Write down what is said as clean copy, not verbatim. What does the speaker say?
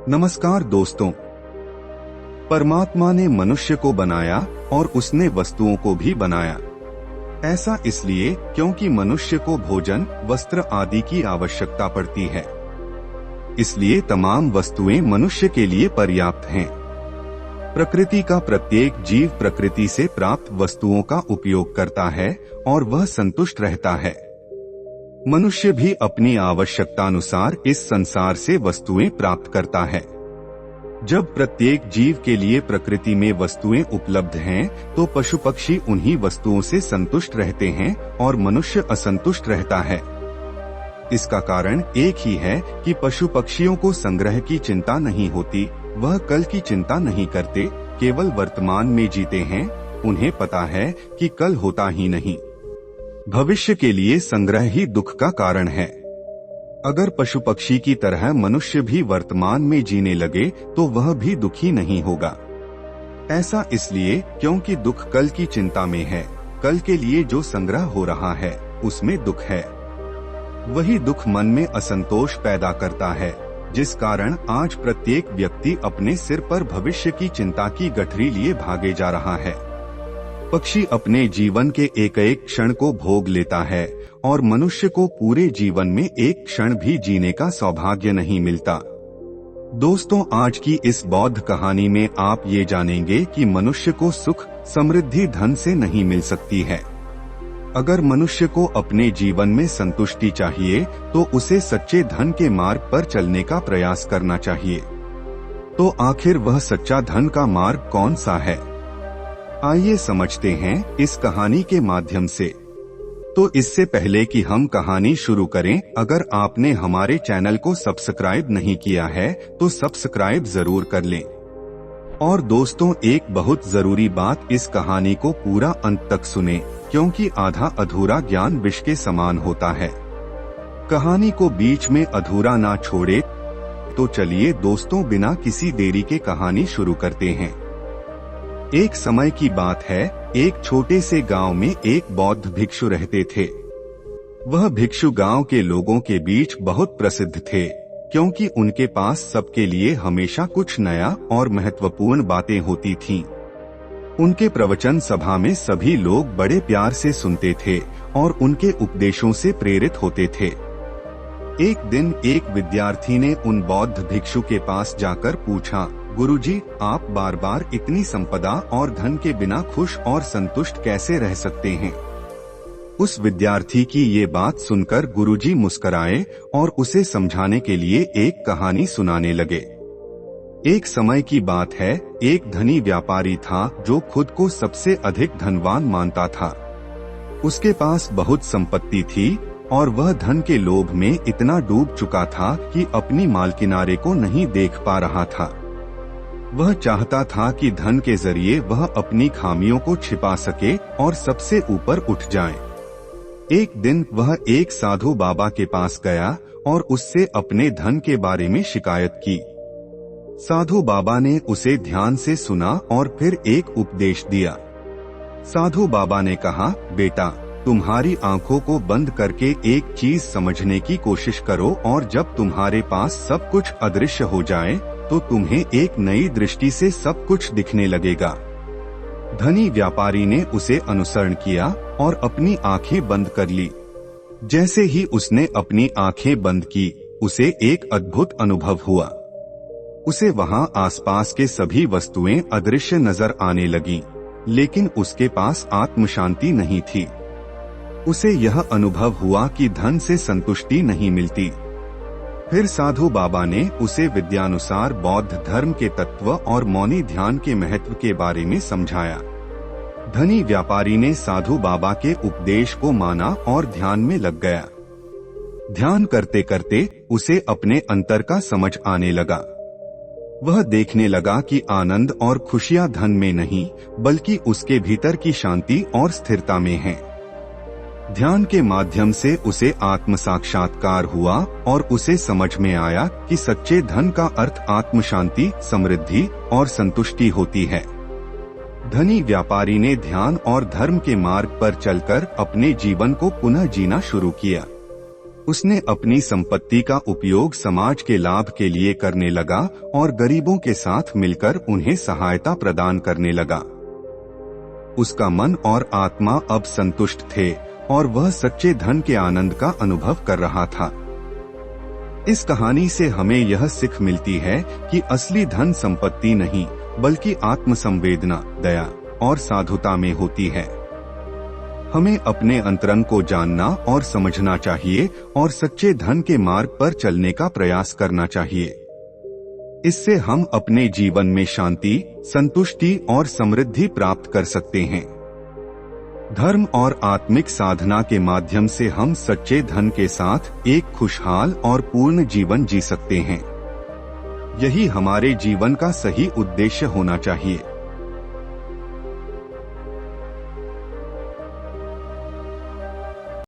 नमस्कार दोस्तों। परमात्मा ने मनुष्य को बनाया और उसने वस्तुओं को भी बनाया। ऐसा इसलिए क्योंकि मनुष्य को भोजन, वस्त्र आदि की आवश्यकता पड़ती है। इसलिए तमाम वस्तुएं मनुष्य के लिए पर्याप्त हैं। प्रकृति का प्रत्येक जीव प्रकृति से प्राप्त वस्तुओं का उपयोग करता है और वह संतुष्ट रहता है। मनुष्य भी अपनी आवश्यकतानुसार इस संसार से वस्तुएं प्राप्त करता है। जब प्रत्येक जीव के लिए प्रकृति में वस्तुएं उपलब्ध हैं, तो पशु पक्षी उन्हीं वस्तुओं से संतुष्ट रहते हैं और मनुष्य असंतुष्ट रहता है। इसका कारण एक ही है कि पशु पक्षियों को संग्रह की चिंता नहीं होती, वह कल की चिंता नहीं करते, केवल वर्तमान में जीते हैं। उन्हें पता है कि कल होता ही नहीं। भविष्य के लिए संग्रह ही दुख का कारण है। अगर पशु पक्षी की तरह मनुष्य भी वर्तमान में जीने लगे तो वह भी दुखी नहीं होगा। ऐसा इसलिए क्योंकि दुख कल की चिंता में है। कल के लिए जो संग्रह हो रहा है उसमें दुख है। वही दुख मन में असंतोष पैदा करता है, जिस कारण आज प्रत्येक व्यक्ति अपने सिर पर भविष्य की चिंता की गठरी लिए भागे जा रहा है। पक्षी अपने जीवन के एक एक क्षण को भोग लेता है और मनुष्य को पूरे जीवन में एक क्षण भी जीने का सौभाग्य नहीं मिलता। दोस्तों, आज की इस बौद्ध कहानी में आप ये जानेंगे कि मनुष्य को सुख, समृद्धि धन से नहीं मिल सकती है। अगर मनुष्य को अपने जीवन में संतुष्टि चाहिए तो उसे सच्चे धन के मार्ग पर चलने का प्रयास करना चाहिए। तो आखिर वह सच्चा धन का मार्ग कौन सा है? आइए समझते हैं इस कहानी के माध्यम से। तो इससे पहले कि हम कहानी शुरू करें, अगर आपने हमारे चैनल को सब्सक्राइब नहीं किया है तो सब्सक्राइब जरूर कर लें। और दोस्तों, एक बहुत जरूरी बात, इस कहानी को पूरा अंत तक सुनें, क्योंकि आधा अधूरा ज्ञान विष के समान होता है। कहानी को बीच में अधूरा ना छोड़े। तो चलिए दोस्तों, बिना किसी देरी के कहानी शुरू करते हैं। एक समय की बात है, एक छोटे से गांव में एक बौद्ध भिक्षु रहते थे। वह भिक्षु गांव के लोगों के बीच बहुत प्रसिद्ध थे, क्योंकि उनके पास सबके लिए हमेशा कुछ नया और महत्वपूर्ण बातें होती थीं। उनके प्रवचन सभा में सभी लोग बड़े प्यार से सुनते थे और उनके उपदेशों से प्रेरित होते थे। एक दिन एक विद्यार्थी ने उन बौद्ध भिक्षु के पास जाकर पूछा, गुरुजी, आप बार बार इतनी संपदा और धन के बिना खुश और संतुष्ट कैसे रह सकते हैं? उस विद्यार्थी की ये बात सुनकर गुरुजी मुस्कुराए और उसे समझाने के लिए एक कहानी सुनाने लगे। एक समय की बात है, एक धनी व्यापारी था जो खुद को सबसे अधिक धनवान मानता था। उसके पास बहुत संपत्ति थी और वह धन के लोभ में इतना डूब चुका था कि अपनी मालकिनारे को नहीं देख पा रहा था। वह चाहता था कि धन के जरिए वह अपनी खामियों को छिपा सके और सबसे ऊपर उठ जाए। एक दिन वह एक साधु बाबा के पास गया और उससे अपने धन के बारे में शिकायत की। साधु बाबा ने उसे ध्यान से सुना और फिर एक उपदेश दिया। साधु बाबा ने कहा, बेटा, तुम्हारी आंखों को बंद करके एक चीज समझने की कोशिश करो और जब तुम्हारे पास सब कुछ अदृश्य हो जाए तो तुम्हें एक नई दृष्टि से सब कुछ दिखने लगेगा। धनी व्यापारी ने उसे अनुसरण किया और अपनी आंखें बंद कर ली। जैसे ही उसने अपनी आंखें बंद की, उसे एक अद्भुत अनुभव हुआ। उसे वहां आसपास के सभी वस्तुएं अदृश्य नजर आने लगीं, लेकिन उसके पास आत्म शांति नहीं थी। उसे यह अनुभव हुआ कि धन से संतुष्टि नहीं मिलती। फिर साधु बाबा ने उसे विद्यानुसार बौद्ध धर्म के तत्व और मौनी ध्यान के महत्व के बारे में समझाया। धनी व्यापारी ने साधु बाबा के उपदेश को माना और ध्यान में लग गया। ध्यान करते करते उसे अपने अंतर का समझ आने लगा। वह देखने लगा कि आनंद और खुशियां धन में नहीं, बल्कि उसके भीतर की शांति और स्थिरता में है। ध्यान के माध्यम से उसे आत्म साक्षात्कार हुआ और उसे समझ में आया कि सच्चे धन का अर्थ आत्म शांति, समृद्धि और संतुष्टि होती है। धनी व्यापारी ने ध्यान और धर्म के मार्ग पर चलकर अपने जीवन को पुनः जीना शुरू किया। उसने अपनी संपत्ति का उपयोग समाज के लाभ के लिए करने लगा और गरीबों के साथ मिलकर उन्हें सहायता प्रदान करने लगा। उसका मन और आत्मा अब संतुष्ट थे और वह सच्चे धन के आनंद का अनुभव कर रहा था। इस कहानी से हमें यह सीख मिलती है कि असली धन संपत्ति नहीं, बल्कि आत्मसंवेदना, दया और साधुता में होती है। हमें अपने अंतरंग को जानना और समझना चाहिए और सच्चे धन के मार्ग पर चलने का प्रयास करना चाहिए। इससे हम अपने जीवन में शांति, संतुष्टि और समृद्धि प्राप्त कर सकते हैं। धर्म और आत्मिक साधना के माध्यम से हम सच्चे धन के साथ एक खुशहाल और पूर्ण जीवन जी सकते हैं। यही हमारे जीवन का सही उद्देश्य होना चाहिए।